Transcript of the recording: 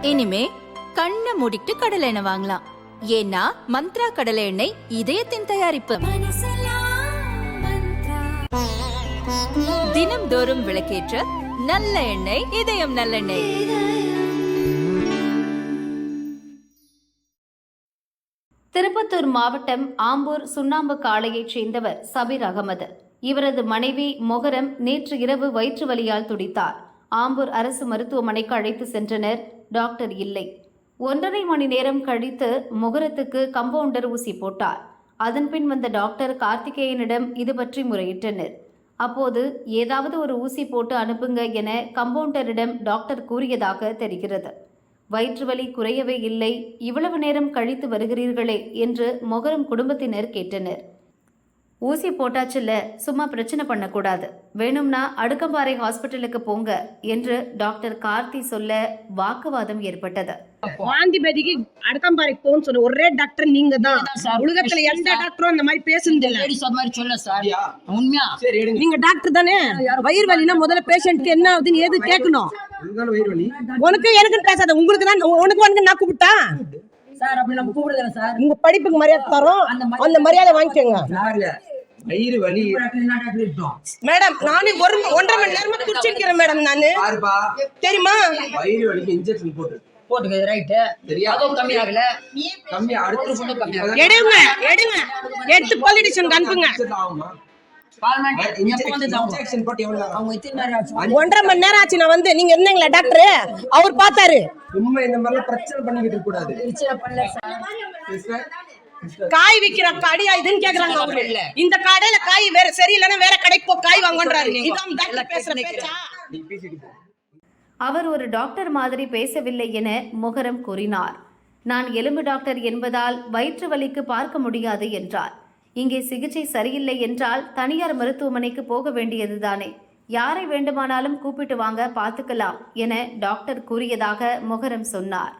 இனிமே கண்ணை மூடிட்டு கடலை எண்ணெய் வாங்கலாம். ஏன்னா மந்த்ரா கடலை எண்ணெய் இதயத்தின் தயாரிப்பு. தினம்தோறும் விளக்கேற்ற நல்ல எண்ணெய் இதயம் நல்லெண்ணெய். திருப்பத்தூர் மாவட்டம் ஆம்பூர் சுண்ணாம்பு காளையைச் சேர்ந்தவர் சபீர் அகமது. இவரது மனைவி மொகரம் நேற்று இரவு வயிற்று வலியால் துடித்தார். ஆம்பூர் அரசு மருத்துவமனைக்கு அழைத்து சென்றனர். டாக்டர் இல்லை. 1.5 மணி நேரம் கழித்து மொகரத்துக்கு கம்பவுண்டர் ஊசி போட்டார். அதன்பின் வந்த டாக்டர் கார்த்திகேயனிடம் இது பற்றி முறையிட்டனர். அப்போது ஏதாவது ஒரு ஊசி போட்டு அனுப்புங்க என கம்பவுண்டரிடம் டாக்டர் கூறியதாக தெரிகிறது. வயிற்று வலி குறையவே இல்லை, இவ்வளவு நேரம் கழித்து வருகிறீர்களே என்று மொகரம் குடும்பத்தினர் கேட்டனர். ஊசி போட்டாச்சுல்ல, சும்மா பிரச்சனை பண்ணக்கூடாது, வேணும்னா அடுக்கம்பாறை ஹாஸ்பிட்டலுக்கு போங்க என்று டாக்டர் கார்த்தி சொல்ல வாக்குவாதம் ஏற்பட்டது. வாந்திபதிக்கு அடுக்கம்பாறை போன்னு சொன்ன ஒரே டாக்டர் நீங்க தான். உலகத்துல எந்த டாக்டரும் அந்த மாதிரி பேசுனது இல்ல. உண்மையா நீங்க டாக்டர் தானே? வயிறு வலினா முதல்ல பேஷண்ட்க்கு என்ன ஆகுதுன்னு ஏது கேட்கணும். உனக்கு எனக்கு பேசாத, உங்களுக்கு தான் உனக்கு நான் கூப்பிட்டா சார் அப்படி நம்ம கூப்பிடுறேன் சார். உங்க படிப்புக்கு மரியாதை தரோம், அந்த மரியாதை வாங்கிக்கோங்க. வயிறு வலி மேடம், நானே 1.5 மணி நேரமா குடிச்சிருக்கிறேன் மேடம். நானு தெரியுமா வயிறு வலிக்கு இன்ஜெக்ஷன் போட்டுக்க ரைட்டு. அதுவும் கம்மி ஆகல, கம்மி அடுத்த ஃபுட் கம்மி ஆகல. எடுங்க எடுத்து பாலிடிஷன் அனுப்புங்க. 1.5 மணி நேரம் ஆச்சு. நான் வந்து நீங்க இருந்தீங்களா டாக்டர்? அவர் பார்த்தாரு. சும்மா இந்த மாதிரி பிரச்சனை பண்ணிக்கிட்டு இருக்க கூடாது. காய் விக்கிற கடையா இதுன்னு கேக்குறாங்க அவரு. இந்த கடையில காய் வேற சரியில்லைன்னா வேற கடைக்கு போ காய் வாங்கன்றாரு. இதான் டாக்டர் பேசுற பேச்சா? அவர் ஒரு டாக்டர் மாதிரி பேசவில்லை என மொகரம் கூறினார். நான் எலும்பு டாக்டர் என்பதால் வயிற்று வலிக்கு பார்க்க முடியாது என்றார். இங்கே சிகிச்சை சரியில்லை என்றால் தனியார் மருத்துவமனைக்கு போக வேண்டியதுதானே, யாரை வேண்டுமானாலும் கூப்பிட்டு வாங்க, பார்த்துக்கலாம் என டாக்டர் கூறியதாக மொகரம் சொன்னார்.